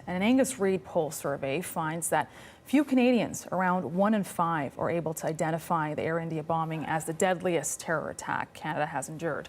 And an Angus Reid Poll survey finds that few Canadians, around 1 in 5, are able to identify the Air India bombing as the deadliest terror attack Canada has endured.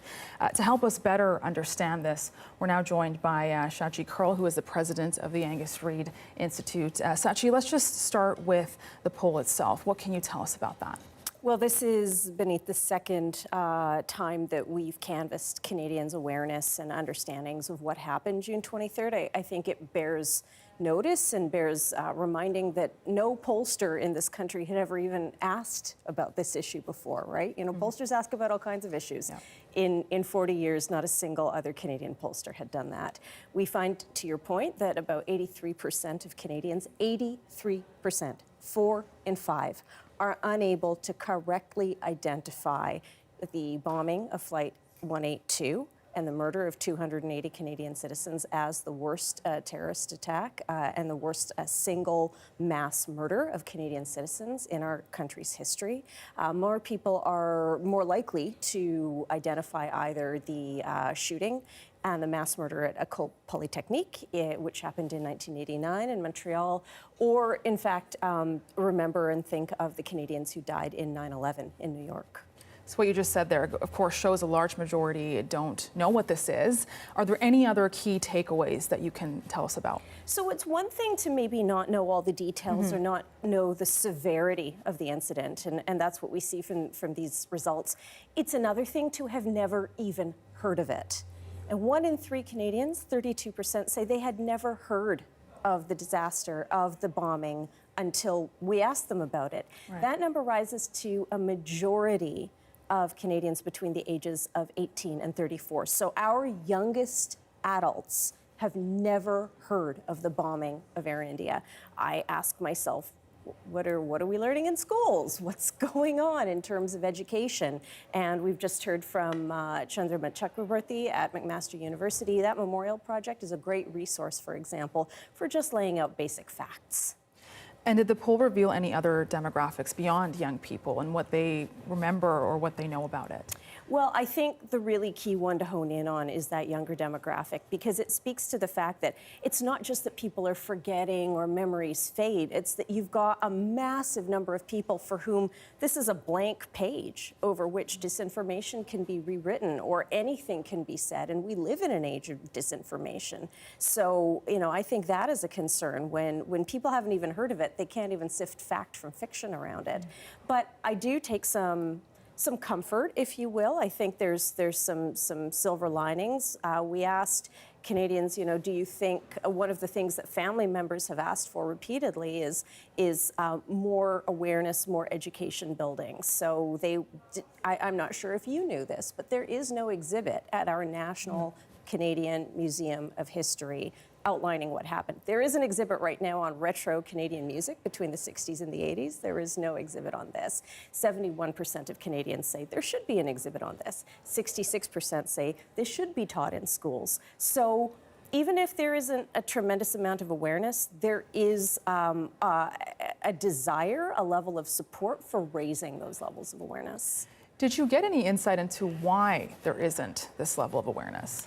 To help us better understand this, we're now joined by Sachi Kurl, who is the president of the Angus Reid Institute. Sachi, let's just start with the poll itself. What can you tell us about that? Well, this is, beneath the second time that we've canvassed Canadians' awareness and understandings of what happened June 23rd. I think it bears notice and bears reminding that no pollster in this country had ever even asked about this issue before, right? You know, pollsters ask about all kinds of issues. Yeah. In 40 years, not a single other Canadian pollster had done that. We find, to your point, that about 83% of Canadians, 83%, 4 in 5, are unable to correctly identify the bombing of Flight 182 and the murder of 280 Canadian citizens as the worst terrorist attack and the worst single mass murder of Canadian citizens in our country's history. More people are more likely to identify either the shooting and the mass murder at École Polytechnique, which happened in 1989 in Montreal, or in fact, remember and think of the Canadians who died in 9/11 in New York. So what you just said there, of course, shows a large majority don't know what this is. Are there any other key takeaways that you can tell us about? So it's one thing to maybe not know all the details or not know the severity of the incident, and that's what we see from these results. It's another thing to have never even heard of it. And 1 in 3 Canadians, 32%, say they had never heard of the disaster, of the bombing, until we asked them about it. Right. That number rises to a majority of Canadians between the ages of 18 and 34. So our youngest adults have never heard of the bombing of Air India. I ask myself, what are we learning in schools? What's going on in terms of education? And we've just heard from Chandrama Chakraborty at McMaster University. That memorial project is a great resource, for example, for just laying out basic facts. And did the poll reveal any other demographics beyond young people and what they remember or what they know about it? Well, I think the really key one to hone in on is that younger demographic, because it speaks to the fact that it's not just that people are forgetting or memories fade, it's that you've got a massive number of people for whom this is a blank page over which disinformation can be rewritten or anything can be said, and we live in an age of disinformation. So, you know, I think that is a concern. When people haven't even heard of it, they can't even sift fact from fiction around it. But I do take some comfort, if you will. I think there's some silver linings. We asked Canadians, you know, do you think one of the things that family members have asked for repeatedly is more awareness, more education building. So I'm not sure if you knew this, but there is no exhibit at our National Canadian Museum of History outlining what happened. There is an exhibit right now on retro Canadian music between the 60s and the 80s. There is no exhibit on this. 71% of Canadians say there should be an exhibit on this. 66% say this should be taught in schools. So even if there isn't a tremendous amount of awareness, there is a desire, a level of support for raising those levels of awareness. Did you get any insight into why there isn't this level of awareness?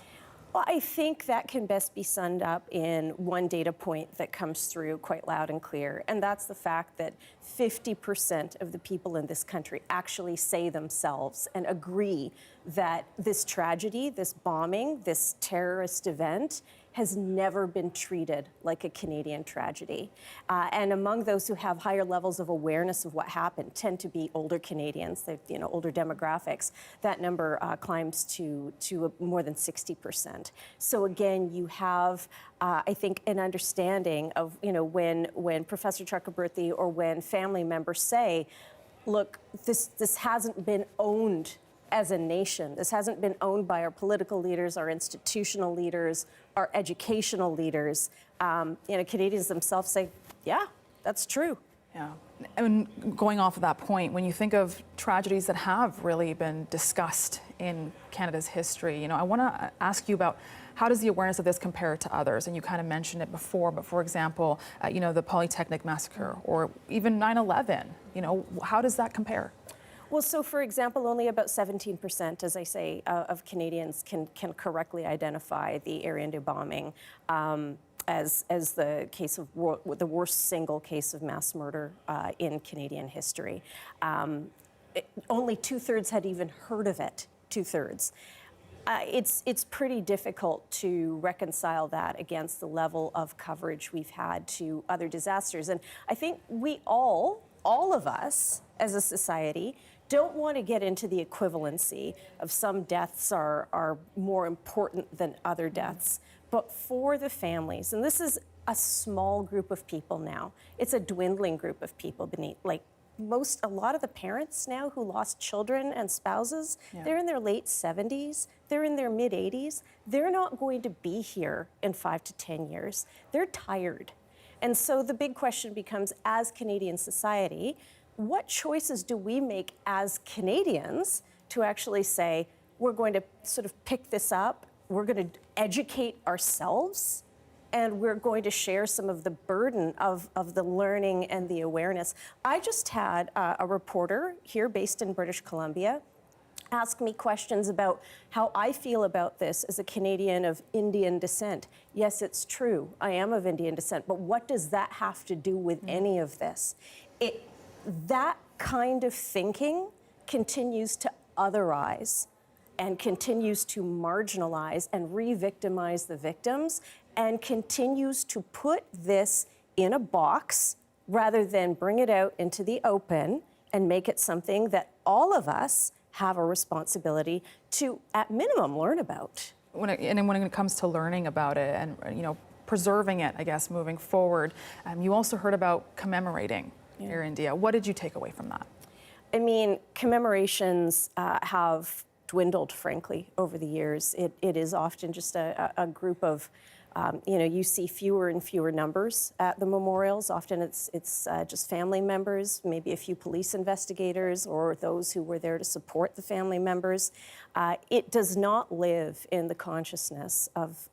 Well, I think that can best be summed up in one data point that comes through quite loud and clear, and that's the fact that 50% of the people in this country actually say themselves and agree that this tragedy, this bombing, this terrorist event has never been treated like a Canadian tragedy. And among those who have higher levels of awareness of what happened tend to be older Canadians, older demographics. That number climbs to more than 60%. So again, you have, I think, an understanding of, when Professor Chakraborty or when family members say, look, this hasn't been owned as a nation. This hasn't been owned by our political leaders, our institutional leaders, our educational leaders. Canadians themselves say, yeah, that's true. Yeah. And going off of that point, when you think of tragedies that have really been discussed in Canada's history, I want to ask you about how does the awareness of this compare to others? And you kind of mentioned it before, but for example, the Polytechnic massacre or even 9/11, how does that compare? Well, so for example, only about 17%, as I say, of Canadians can correctly identify the Air India bombing. as the case of the worst single case of mass murder in Canadian history. Only 2/3 had even heard of it. 2/3. It's pretty difficult to reconcile that against the level of coverage we've had to other disasters. And I think we all of us as a society, don't want to get into the equivalency of some deaths are more important than other deaths. But for the families, and this is a small group of people now, it's a dwindling group of people beneath, like a lot of the parents now who lost children and spouses, they're in their late 70s, they're in their mid 80s. They're not going to be here in 5 to 10 years. They're tired. And so the big question becomes, as Canadian society, what choices do we make as Canadians to actually say, we're going to sort of pick this up, we're going to educate ourselves, and we're going to share some of the burden of the learning and the awareness. I just had a reporter here based in British Columbia ask me questions about how I feel about this as a Canadian of Indian descent. Yes, it's true, I am of Indian descent, but what does that have to do with any of this? That kind of thinking continues to otherize and continues to marginalize and re-victimize the victims and continues to put this in a box rather than bring it out into the open and make it something that all of us have a responsibility to, at minimum, learn about. When it comes to learning about it and preserving it, I guess, moving forward, you also heard about commemorating Air India. What did you take away from that? I mean, commemorations have dwindled, frankly, over the years. It is often just a group of, you see fewer and fewer numbers at the memorials. Often it's just family members, maybe a few police investigators or those who were there to support the family members. It does not live in the consciousness of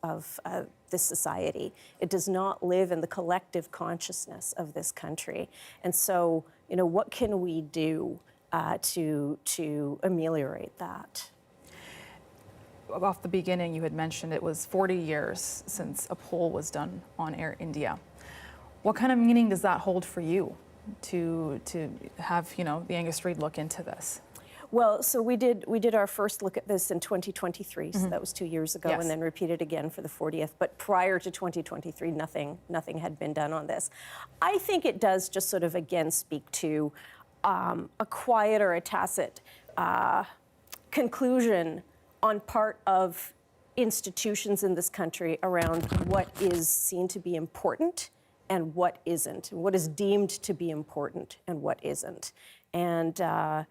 this society. It does not live in the collective consciousness of this country. And so, what can we do to ameliorate that? Off the beginning, you had mentioned it was 40 years since a poll was done on Air India. What kind of meaning does that hold for you to have the Angus Reid look into this? Well, so we did our first look at this in 2023, so that was 2 years ago, Yes. and then repeated again for the 40th. But prior to 2023, nothing had been done on this. I think it does just sort of again speak to a quiet or a tacit conclusion on part of institutions in this country around what is seen to be important and what isn't, and what is deemed to be important and what isn't. And the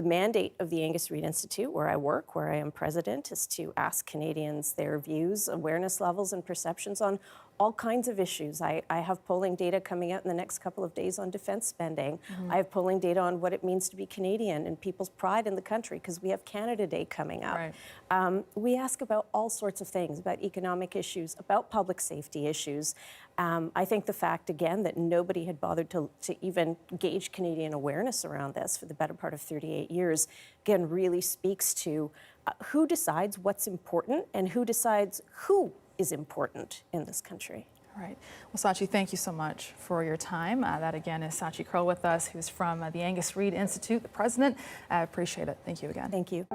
mandate of the Angus Reid Institute, where I work, where I am president, is to ask Canadians their views, awareness levels, and perceptions on all kinds of issues. I have polling data coming out in the next couple of days on defense spending. I have polling data on what it means to be Canadian and people's pride in the country, because we have Canada Day coming up. Right. We ask about all sorts of things, about economic issues, about public safety issues. I think the fact, again, that nobody had bothered to even gauge Canadian awareness around this for the better part of 38 years, again, really speaks to who decides what's important and who decides who is important in this country. All right. Well, Sachi, thank you so much for your time. That, again, is Sachi Kurl with us, who's from the Angus Reid Institute, the president. I appreciate it. Thank you again. Thank you.